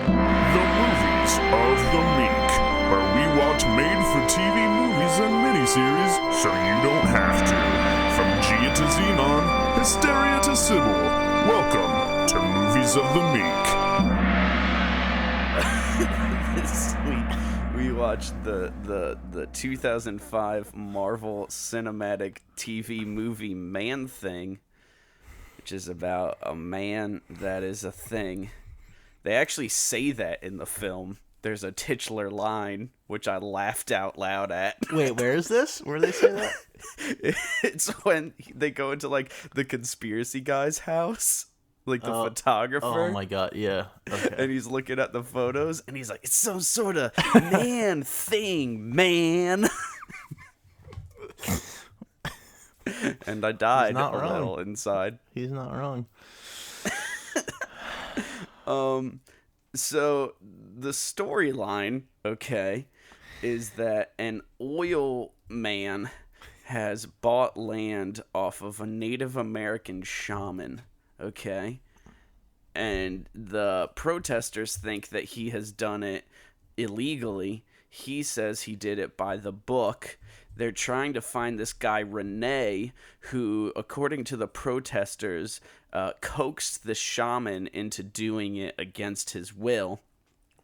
The Movies of the Meek, where we watch made-for-TV movies and miniseries so you don't have to. From Gia to Xenon, Hysteria to Sybil, welcome to Movies of the Meek. This week we watched the 2005 Marvel Cinematic TV movie Man-Thing, which is about a man that is a thing. They actually say that in the film. There's a titular line, which I laughed out loud at. Wait, where is this? Where do they say that? It's when they go into, like, the conspiracy guy's house. Like, the photographer. Oh, my God, yeah. Okay. And he's looking at the photos, and he's like, it's some sort of man thing, man. And I died a little inside. He's not wrong. So the storyline, okay, is that an oil man has bought land off of a Native American shaman, okay? And the protesters think that he has done it illegally. He says he did it by the book. They're trying to find this guy, Renee, who, according to the protesters, coaxed the shaman into doing it against his will.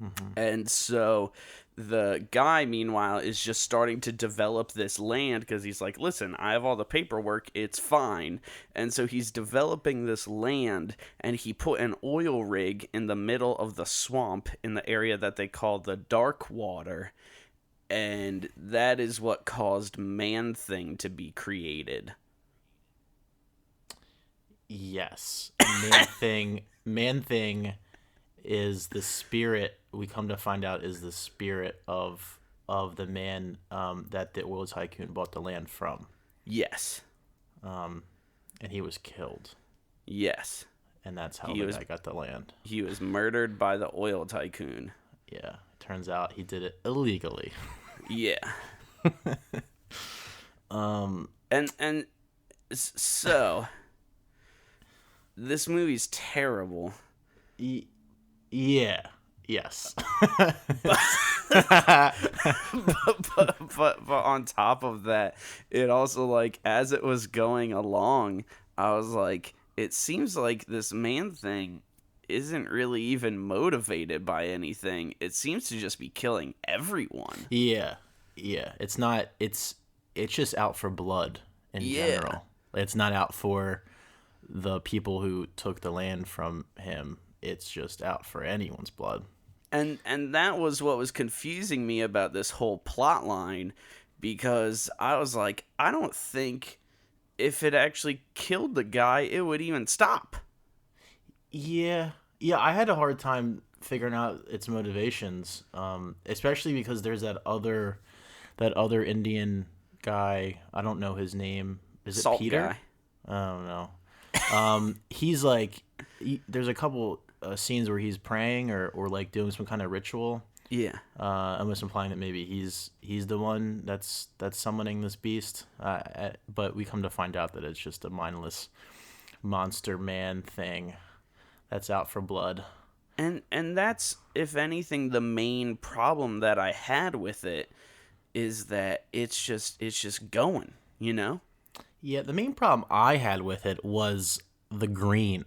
Mm-hmm. And so the guy, meanwhile, is just starting to develop this land because he's like, listen, I have all the paperwork, it's fine. And so he's developing this land, and he put an oil rig in the middle of the swamp in the area that they call the Dark Water. And that is what caused Man-Thing to be created. Yes. Man-Thing is the spirit, we come to find out, is the spirit of the man that the oil tycoon bought the land from. Yes. And he was killed. Yes. And that's how the guy got the land. He was murdered by the oil tycoon. Yeah. Turns out he did it illegally. Yeah. And so this movie's terrible. Yeah. Yes. but on top of that, it also, like, as it was going along, I was like, it seems like this Man-Thing isn't really even motivated by anything. It seems to just be killing everyone. Yeah. It's not. It's just out for blood in general. It's not out for the people who took the land from him. It's just out for anyone's blood. And that was what was confusing me about this whole plot line, because I was like, I don't think if it actually killed the guy, it would even stop. Yeah, I had a hard time figuring out its motivations, especially because there's that other Indian guy. I don't know his name. Is it Salt Peter? Guy. I don't know. He's like, there's a couple scenes where he's praying or like doing some kind of ritual. Yeah. Almost implying that maybe he's the one that's summoning this beast. But we come to find out that it's just a mindless monster man thing that's out for blood. And that's, if anything, the main problem that I had with it, is that it's just going, you know? Yeah, the main problem I had with it was the green.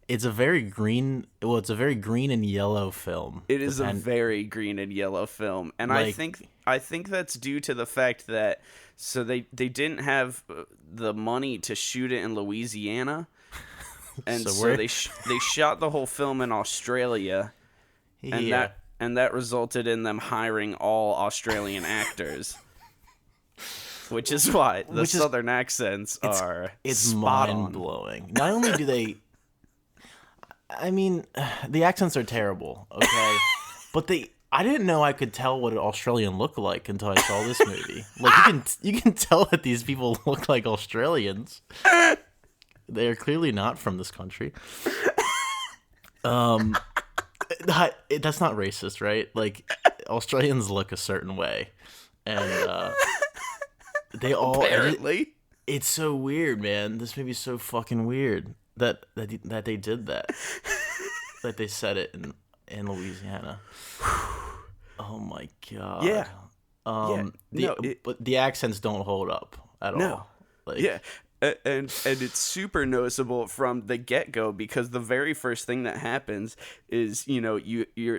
It's a very green and yellow film. It is a very green and yellow film. And like, I think that's due to the fact that they didn't have the money to shoot it in Louisiana. And so they shot the whole film in Australia. And that resulted in them hiring all Australian acters. Which is why the southern accents are spot on. Mind-blowing. Not only do they... I mean, the accents are terrible, okay? But I didn't know I could tell what an Australian looked like until I saw this movie. Like, you can tell that these people look like Australians. They are clearly not from this country. That's not racist, right? Like, Australians look a certain way, and they all apparently. It's so weird, man. This movie's so fucking weird that they did that. that they said it in Louisiana. Oh my god. Yeah. No, but the accents don't hold up at all. Like, yeah. And it's super noticeable from the get-go, because the very first thing that happens is, you know,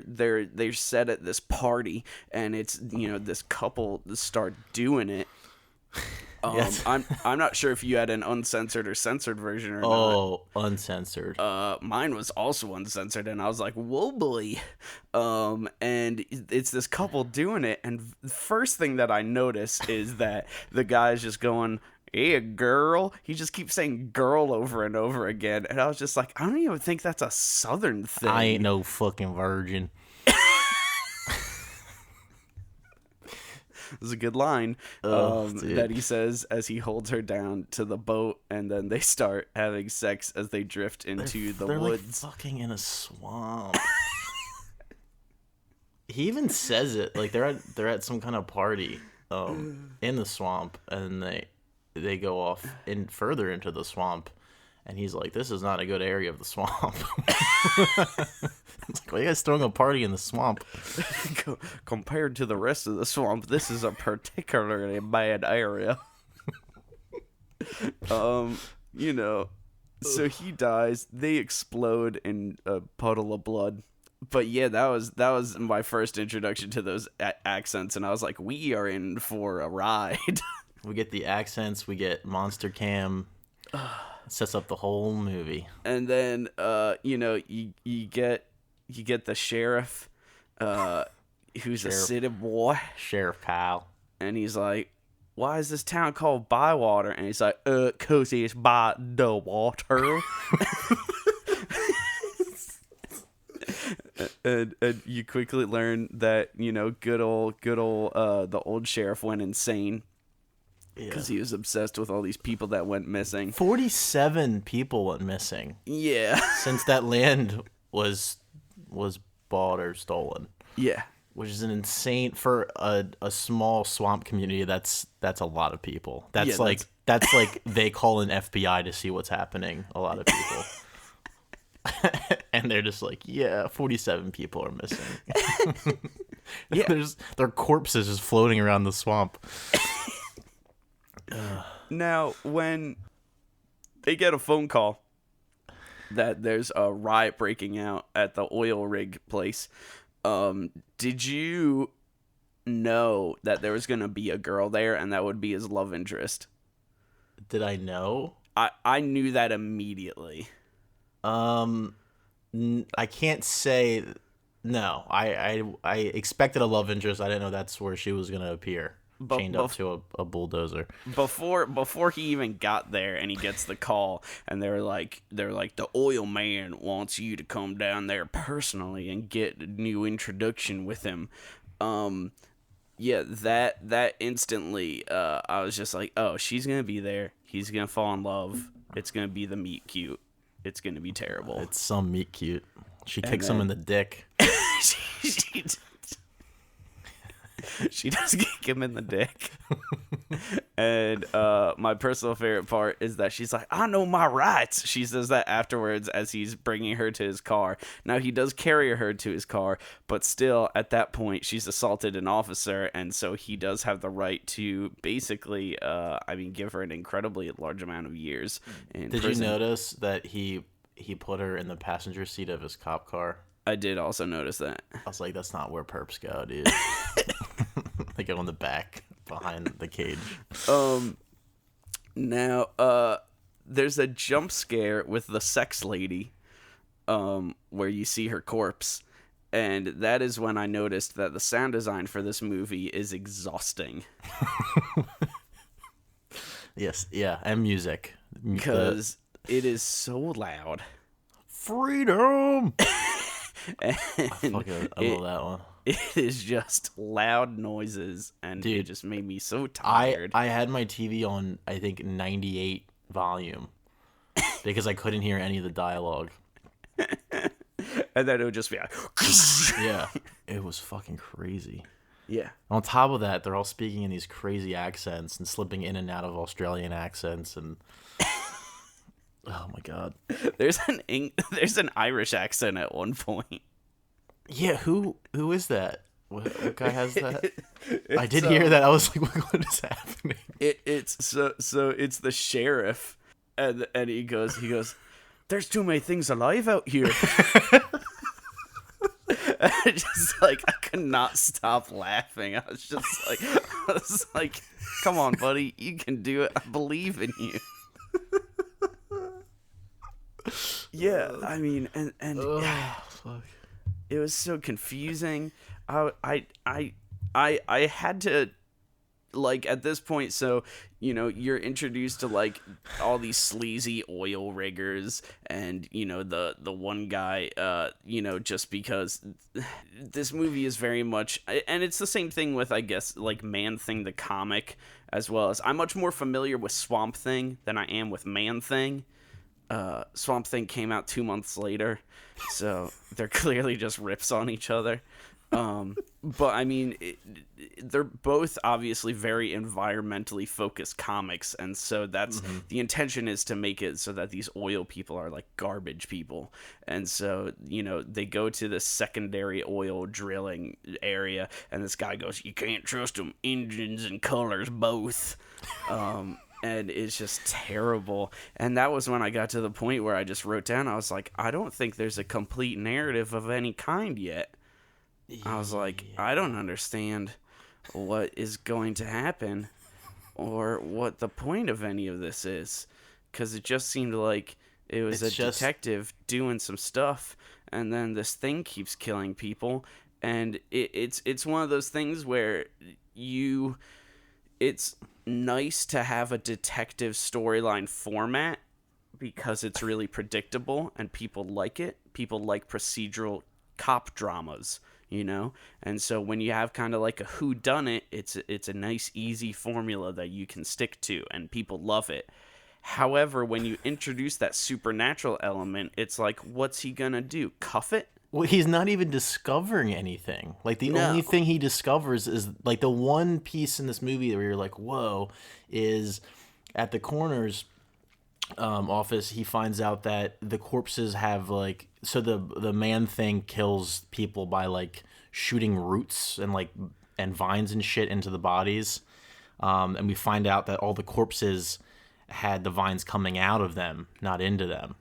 they're set at this party, and it's, you know, this couple start doing it. Yes. I'm not sure if you had an uncensored or censored version or not. Oh, uncensored. Mine was also uncensored, and I was like, whoa, boy. And it's this couple doing it, and the first thing that I notice is that the guy's just going, "Hey, girl." He just keeps saying girl over and over again, and I was just like, I don't even think that's a Southern thing. I ain't no fucking virgin. This is a good line Dude. that he says as he holds her down to the boat, and then they start having sex as they drift into the They're woods. like fucking in a swamp. He even says it, like they're at some kind of party in the swamp, and they go off further into the swamp, and he's like, "This is not a good area of the swamp." It's like, why are you guys throwing a party in the swamp? Compared to the rest of the swamp, this is a particularly bad area. You know, so he dies. They explode in a puddle of blood. But yeah, that was my first introduction to those accents, and I was like, we are in for a ride. We get the accents, we get Monster Cam. Sets up the whole movie. And then you know, you get the sheriff, who's a city boy, Sheriff Kyle, and he's like, "Why is this town called Bywater?" And he's like, 'Cause it's by the water." and you quickly learn that, you know, good old the old sheriff went insane because he was obsessed with all these people that went missing. 47 people went missing. Yeah. Since that land was bought or stolen. Yeah. Which is an insane for a small swamp community. That's a lot of people. That's like they call an FBI to see what's happening. A lot of people. And they're just like, yeah, 47 people are missing. Yeah. Their corpses just floating around the swamp. Now, when they get a phone call that there's a riot breaking out at the oil rig place, did you know that there was going to be a girl there and that would be his love interest? Did I know? I knew that immediately. I can't say no. I expected a love interest. I didn't know that's where she was gonna appear, chained up to a bulldozer. Before he even got there, and he gets the call, and they're like, the oil man wants you to come down there personally and get a new introduction with him. Yeah, that instantly, I was just like, oh, she's gonna be there. He's gonna fall in love. It's gonna be the meet cute. It's gonna be terrible. It's some meet cute. She kicks him in the dick. She does kick him in the dick. And my personal favorite part is that she's like, I know my rights. She says that afterwards as he's bringing her to his car. Now, he does carry her to his car, but still, at that point, she's assaulted an officer, and so he does have the right to basically, give her an incredibly large amount of years in prison. Did you notice that he put her in the passenger seat of his cop car? I did also notice that. I was like, that's not where perps go, dude. They go in the back behind the cage. Now, there's a jump scare with the sex lady, where you see her corpse, and that is when I noticed that the sound design for this movie is exhausting. Yes, yeah, and music. Because it is so loud. Freedom! And I love that one. It is just loud noises, and Dude, it just made me so tired. I had my TV on, I think, 98 volume because I couldn't hear any of the dialogue. And then it would just be like... Yeah, it was fucking crazy. Yeah. On top of that, they're all speaking in these crazy accents and slipping in and out of Australian accents, and Oh my god. There's an Irish accent at one point. Yeah, who is that? What guy has that? I did hear that. I was like, what is happening? It's it's the sheriff, and he goes, there's too many things alive out here. Just like, I could not stop laughing. I was like, come on, buddy, you can do it. I believe in you. Yeah, I mean, and Fuck. it was so confusing. I had to, like, at this point, so, you know, you're introduced to, like, all these sleazy oil riggers, and, you know, the one guy, you know, just because this movie is very much, and it's the same thing with, I guess, like, Man-Thing the comic, as well as, I'm much more familiar with Swamp Thing than I am with Man-Thing. Swamp Thing came out 2 months later, so they're clearly just rips on each other. But I mean, they're both obviously very environmentally focused comics, and so that's the intention is to make it so that these oil people are like garbage people, and so, you know, they go to the secondary oil drilling area, and this guy goes, "You can't trust them, engines and colors both." And it's just terrible. And that was when I got to the point where I just wrote down, I was like, I don't think there's a complete narrative of any kind yet. I was like, I don't understand what is going to happen or what the point of any of this is. Because it just seemed like it was detective doing some stuff, and then this thing keeps killing people. And it's one of those things where it's nice to have a detective storyline format because it's really predictable and people like it. People like procedural cop dramas, you know? And so when you have kind of like a whodunnit, it's a nice, easy formula that you can stick to, and people love it. However, when you introduce that supernatural element, it's like, what's he gonna do? Cuff it? Well, he's not even discovering anything. Like, the only thing he discovers is, like, the one piece in this movie where you're like, whoa, is at the coroner's office, he finds out that the corpses have, like, so the Man-Thing kills people by, like, shooting roots and vines and shit into the bodies. And we find out that all the corpses had the vines coming out of them, not into them.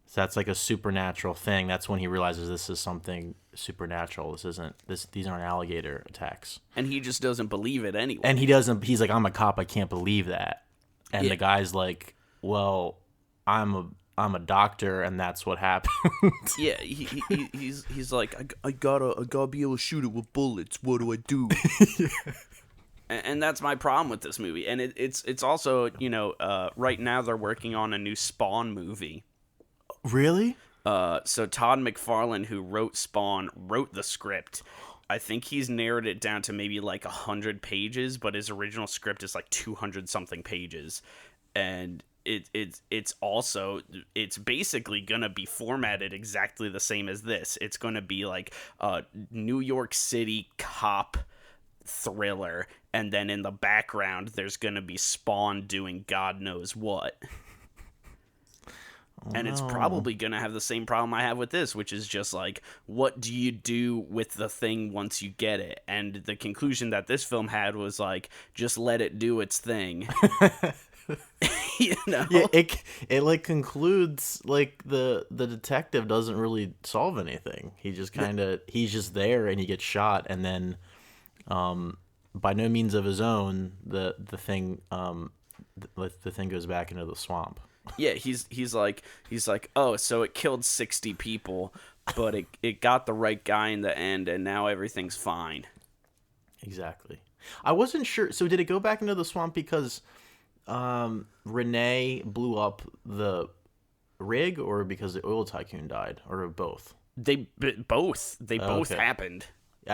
So that's like a supernatural thing. That's when he realizes this is something supernatural. These aren't alligator attacks. And he just doesn't believe it anyway. And he's like, I'm a cop, I can't believe that. And the guy's like, well, I'm a doctor, and that's what happened. Yeah, he's like, I gotta be able to shoot it with bullets. What do I do? And that's my problem with this movie. And it's also, you know, right now they're working on a new Spawn movie. Really? So Todd McFarlane, who wrote Spawn, wrote the script. I think he's narrowed it down to maybe like 100 pages, but his original script is like 200 something pages. And it's basically gonna be formatted exactly the same as this. It's gonna be like a New York City cop thriller, and then in the background there's gonna be Spawn doing God knows what. And it's probably going to have the same problem I have with this, which is just like, what do you do with the thing once you get it? And the conclusion that this film had was like, just let it do its thing. You know? Yeah, it like concludes like the detective doesn't really solve anything. He just he's just there, and he gets shot, and then by no means of his own, the thing goes back into the swamp. Yeah, he's like, oh, so it killed 60 people, but it got the right guy in the end, and now everything's fine. Exactly. I wasn't sure. So did it go back into the swamp because Renee blew up the rig, or because the oil tycoon died, or both? They both happened.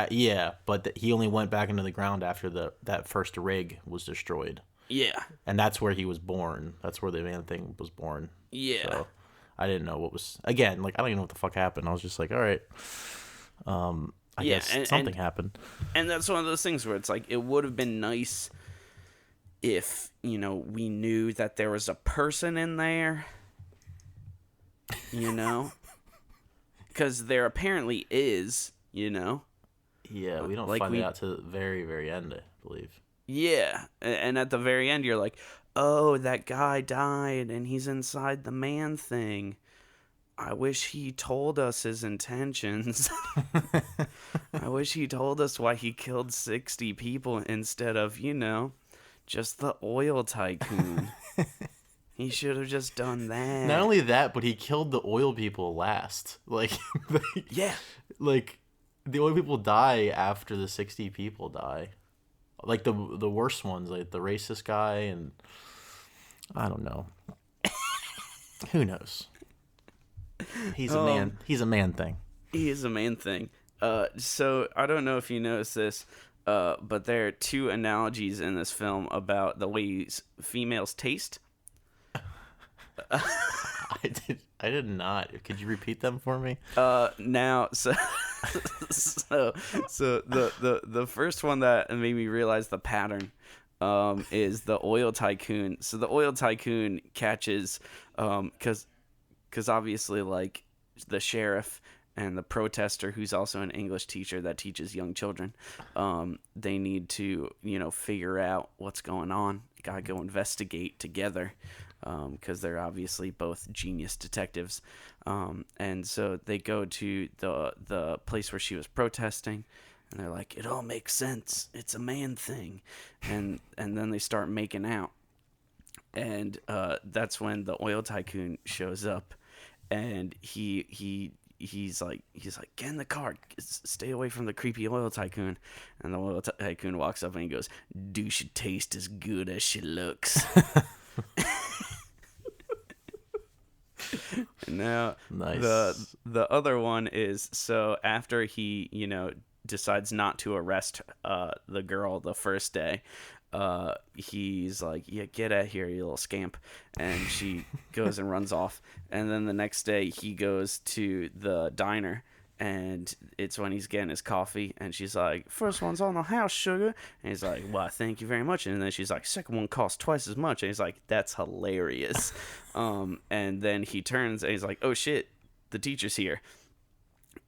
Yeah, but he only went back into the ground after that first rig was destroyed. Yeah. And that's where he was born. That's where the Man-Thing was born. Yeah. So I didn't know what was... Again, like, I don't even know what the fuck happened. I was just like, all right. I guess something happened. And that's one of those things where it's like, it would have been nice if, you know, we knew that there was a person in there, you know? Because there apparently is, you know? Yeah, we don't Like find it out to the very, very end, I believe. Yeah, and at the very end, you're like, oh, that guy died, and he's inside the man thing. I wish he told us his intentions. I wish he told us why he killed 60 people instead of, just the oil tycoon. He should have just done that. Not only that, but he killed the oil people last. Yeah. Like the oil people die after the 60 people die. Like the worst ones, like the racist guy, and I don't know. Who knows? He's a man. He's a man thing. He is a man thing. So I don't know if you noticed this, but there are two analogies in this film about the ways females taste. I did not. Could you repeat them for me? Now, so the first one that made me realize the pattern is the oil tycoon. So the oil tycoon catches because obviously, like, the sheriff and the protester, who's also an English teacher that teaches young children, they need to figure out what's going on. Gotta go investigate together. Because they're obviously both genius detectives, and so they go to the place where she was protesting, and they're like, "It all makes sense. It's a man thing," and then they start making out, and that's when the oil tycoon shows up, and he's like, get in the car, stay away from the creepy oil tycoon, and the oil tycoon walks up and he goes, "Do she taste as good as she looks?" Now, nice. the other one is, so after he, decides not to arrest the girl the first day, he's like, "Yeah, get out of here, you little scamp," and she goes and runs off. And then the next day, he goes to the diner, and it's when he's getting his coffee, and she's like, "First one's on the house, sugar," and he's like, "Well, thank you very much," and then she's like, "Second one costs twice as much," and he's like, "That's hilarious." And then he turns and he's like, "Oh shit, the teacher's here,"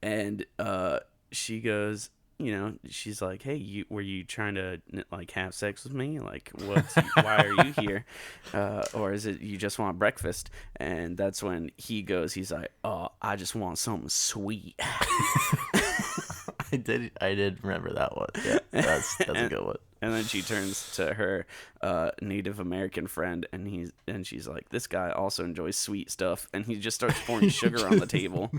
and she goes, she's like, "Hey, were you trying to like have sex with me? Like, why are you here? Or is it you just want breakfast?" And that's when he's like, "Oh, I just want something sweet." I did remember that one. Yeah, that's a good one. And then she turns to her Native American friend, and she's like, "This guy also enjoys sweet stuff," and he just starts pouring sugar on the table.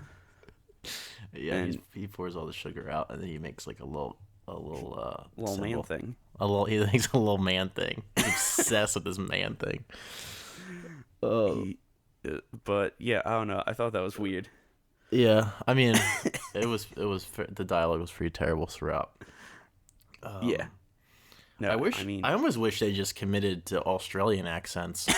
Yeah, and he pours all the sugar out, and then he makes like a little man thing. He makes a little man thing. He's obsessed with this man thing. But yeah, I don't know. I thought that was weird. Yeah, I mean, the dialogue was pretty terrible throughout. Yeah. No, I almost wish they just committed to Australian accents.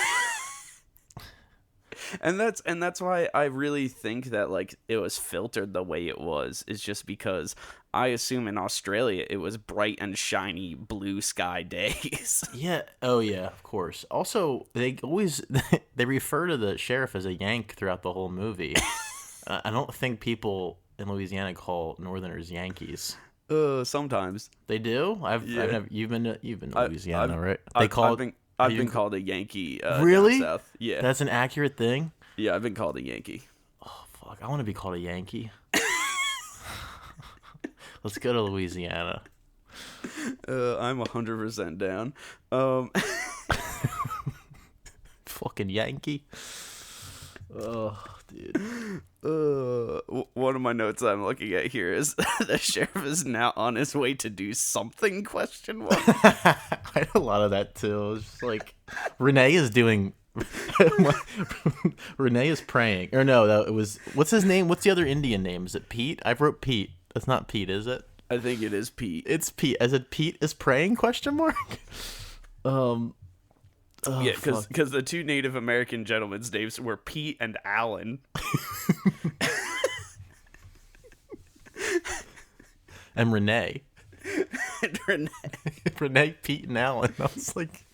And that's why I really think that like it was filtered the way it was, is just because I assume in Australia it was bright and shiny blue sky days. Yeah. Oh yeah, of course. Also, they refer to the sheriff as a Yank throughout the whole movie. I don't think people in Louisiana call Northerners Yankees. Sometimes they do. You've been to Louisiana, right? I've been called a Yankee. Really? Down south. Yeah. That's an accurate thing? Yeah, I've been called a Yankee. Oh, fuck. I want to be called a Yankee. Let's go to Louisiana. I'm 100% down. Fucking Yankee. Oh, dude. One of my notes I'm looking at here is the sheriff is now on his way to do something, ? I had a lot of that too. It's just like Renee is doing Renee is praying. Or no, it was, what's his name? What's the other Indian name? Is it Pete? I wrote Pete. That's not Pete, is it? I think it is Pete. It's Pete. Is it Pete is praying ? Yeah, because the two Native American gentlemen's names were Pete and Alan. And Renee. Renee. Renee, Pete, and Alan. I was like,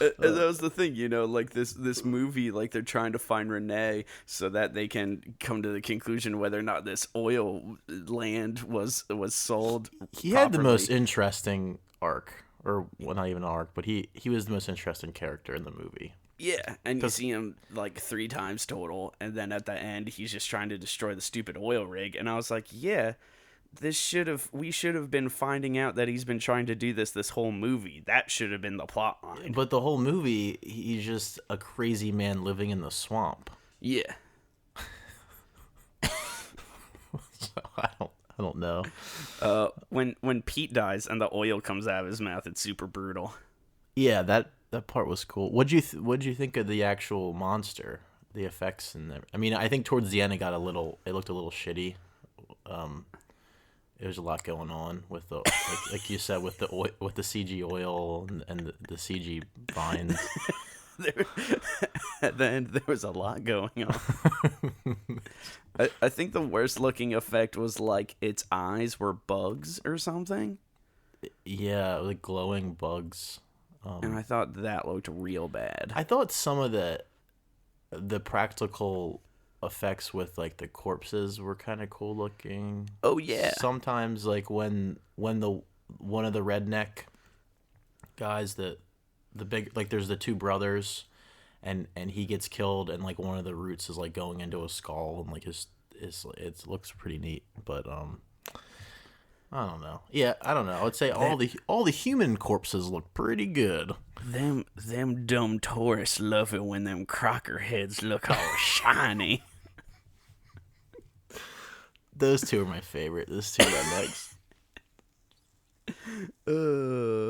And that was the thing, like this movie, like they're trying to find Renee so that they can come to the conclusion whether or not this oil land was sold. He had the properly. most interesting arc, or well, not even an arc, but he was the most interesting character in the movie. Yeah, and you see him like 3 times total, and then at the end he's just trying to destroy the stupid oil rig, and I was like, yeah, we should have been finding out that he's been trying to do this whole movie. That should have been the plot line. But the whole movie, he's just a crazy man living in the swamp. Yeah. So I don't know. When Pete dies and the oil comes out of his mouth, it's super brutal. Yeah, that part was cool. What'd you think of the actual monster? The effects and I mean, I think towards the end it looked a little shitty. There's a lot going on with the like you said with the CG oil and the CG vines. At the end, there was a lot going on. I think the worst looking effect was like its eyes were bugs or something. Yeah, like glowing bugs. And I thought that looked real bad. I thought some of the practical effects with like the corpses were kind of cool looking. Oh yeah. Sometimes like when one of the redneck guys, the big, like there's the 2 brothers and he gets killed and like one of the roots is like going into a skull and like it looks pretty neat, but I don't know. Yeah, I don't know. I would say all the human corpses look pretty good. Them dumb tourists love it when them crocker heads look all shiny. Those 2 are my favorite. Those 2 rednecks.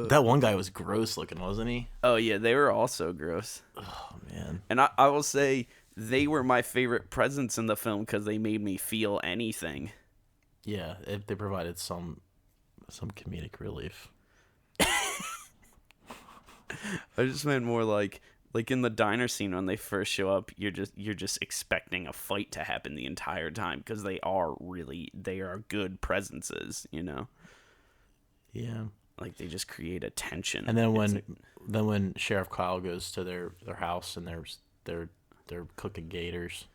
That one guy was gross looking, wasn't he? Oh yeah, they were also gross. Oh man. And I will say they were my favorite presence in the film because they made me feel anything. Yeah, they provided some comedic relief. I just meant more like in the diner scene when they first show up, you're just expecting a fight to happen the entire time because they are good presences, Yeah. Like they just create a tension. And then when Sheriff Kyle goes to their house and they're cooking gators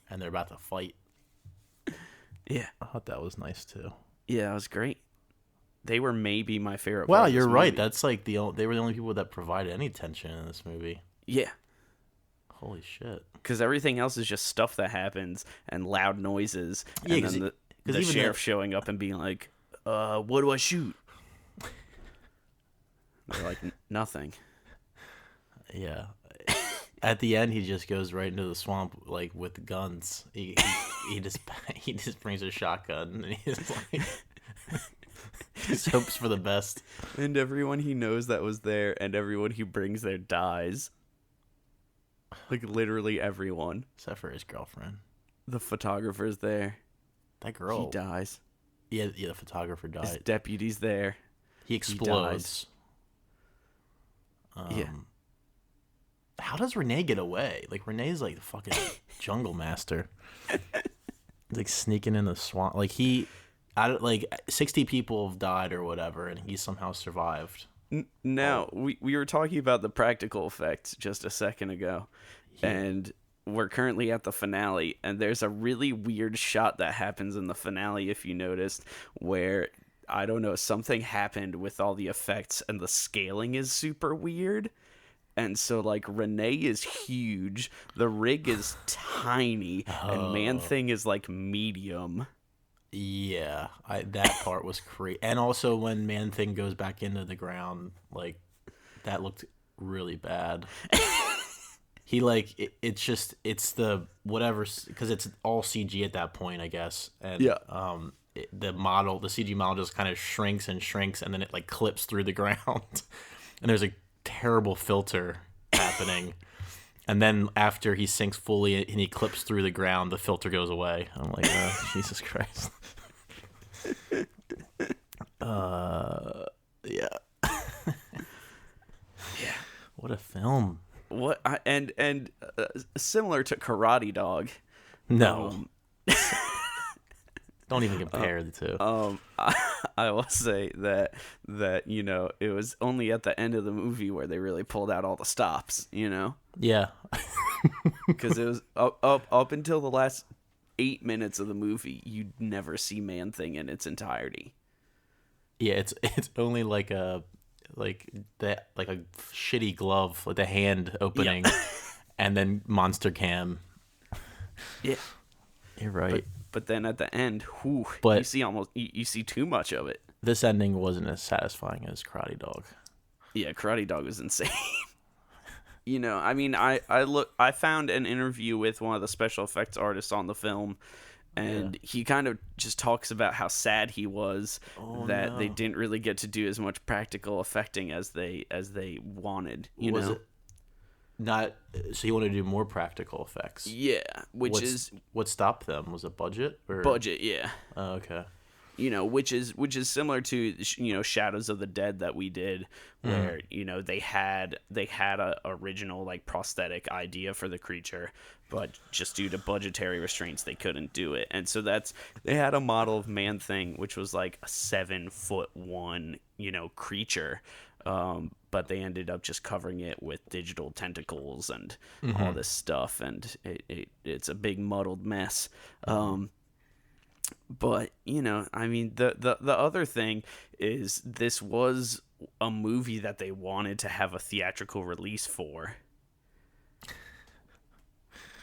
and they're about to fight. Yeah. I thought that was nice too. Yeah, it was great. They were maybe my favorite. Wow, part of you're this right. movie. That's like they were the only people that provided any tension in this movie. Yeah. Holy shit. Because everything else is just stuff that happens and loud noises. Yeah, and then the even sheriff showing up and being like, what do I shoot? They're like, nothing. Yeah. At the end, he just goes right into the swamp like with guns. He just brings a shotgun and he's like, just hopes for the best. And everyone he knows that was there and everyone he brings there dies. Like literally everyone. Except for his girlfriend. The photographer's there. That girl. He dies. Yeah, the photographer died. His deputy's there. He explodes. dies. Yeah. How does Renee get away? Like Renee's like the fucking jungle master. Like sneaking in the swamp. Like 60 people have died or whatever, and he somehow survived. Now, we were talking about the practical effects just a second ago, Yeah. and we're currently at the finale, and there's a really weird shot that happens in the finale, if you noticed, where, I don't know, something happened with all the effects, and the scaling is super weird. And so, like, Renee is huge, the rig is tiny, and Man-Thing is, like, medium. Yeah, that part was crazy. And also when Man-Thing goes back into the ground, like, that looked really bad. He, like, it's the whatever, because it's all CG at that point, I guess. And, Yeah. The CG model just kind of shrinks, and then it, like, clips through the ground. And there's a terrible filter happening. And then after he sinks fully and he clips through the ground, the filter goes away. I'm like, oh, Jesus Christ. Yeah. Yeah. What a film. Similar to Karate Dog. No. Don't even compare the two. I will say that it was only at the end of the movie where they really pulled out all the stops, Yeah. because it was up until the last 8 minutes of the movie, you'd never see Man-Thing in its entirety. Yeah, it's only like a shitty glove with a hand opening, and then monster cam. Yeah, you're right. But then at the end, whew, But you see you see too much of it. This ending wasn't as satisfying as Karate Dog. Yeah, Karate Dog was insane. I found an interview with one of the special effects artists on the film, and he kind of just talks about how sad he was that they didn't really get to do as much practical effecting as they wanted. Was it not? So you wanted to do more practical effects? Yeah, what stopped them? Was it budget? Budget, yeah. Oh, okay. Which is similar to Shadows of the Dead that we did, where they had a original like prosthetic idea for the creature, but just due to budgetary restraints they couldn't do it, and so they had a model of Man-Thing which was like a 7'1" creature, but they ended up just covering it with digital tentacles and all this stuff, and it's a big muddled mess. But the other thing is this was a movie that they wanted to have a theatrical release for,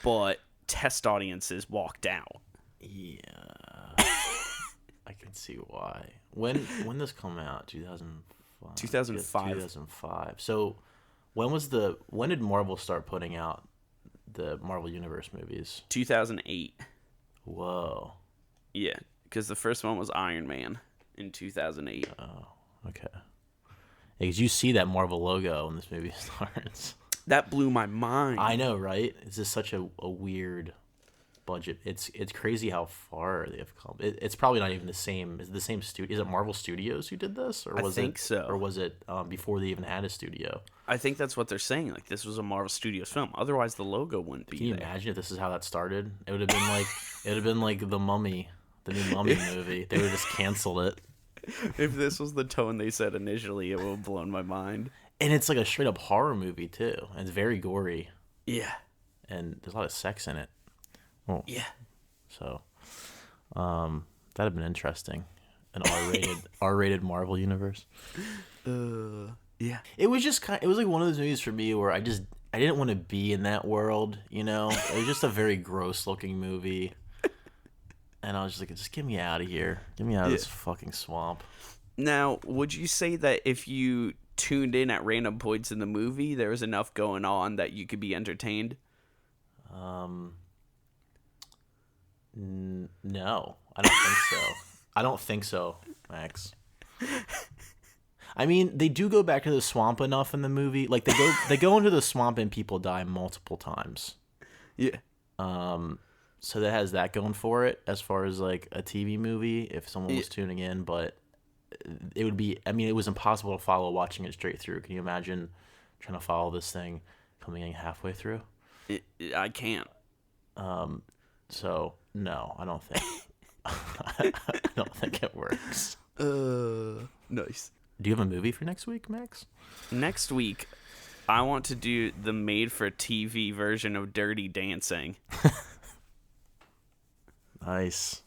but test audiences walked out. Yeah, I can see why. When this come out? 2005. 2005. 2005. So when did Marvel start putting out the Marvel Universe movies? 2008. Whoa. Yeah, because the first one was Iron Man in 2008. Oh, okay. Because you see that Marvel logo when this movie starts. That blew my mind. I know, right? This is such a weird budget. It's crazy how far they've come. It's probably not even the same. Is it the same studio? Is it Marvel Studios who did this, or was I think so. Or was it before they even had a studio? I think that's what they're saying. Like, this was a Marvel Studios film. Otherwise, the logo wouldn't be. Can you imagine if this is how that started? It would have been like the Mummy. The new Mummy movie. They would have just canceled it. If this was the tone they said initially, it would have blown my mind. And it's like a straight up horror movie too. And it's very gory. Yeah. And there's a lot of sex in it. Well, yeah. So, that'd have been interesting. An R-rated Marvel universe. Yeah. It was just it was like one of those movies for me where I didn't want to be in that world. It was just a very gross looking movie. And I was just like, just get me out of here. Get me out of this fucking swamp. Now, would you say that if you tuned in at random points in the movie, there was enough going on that you could be entertained? No, I don't think so. I don't think so, Max. I mean, they do go back to the swamp enough in the movie. Like they go into the swamp and people die multiple times. Yeah. So that has that going for it as far as like a TV movie if someone was tuning in, but it would be, I mean, it was impossible to follow watching it straight through. Can you imagine trying to follow this thing coming in halfway through? I can't. So no, I don't think. I don't think it works. Nice. Do you have a movie for next week, Max? Next week, I want to do the made-for-TV version of Dirty Dancing. Nice.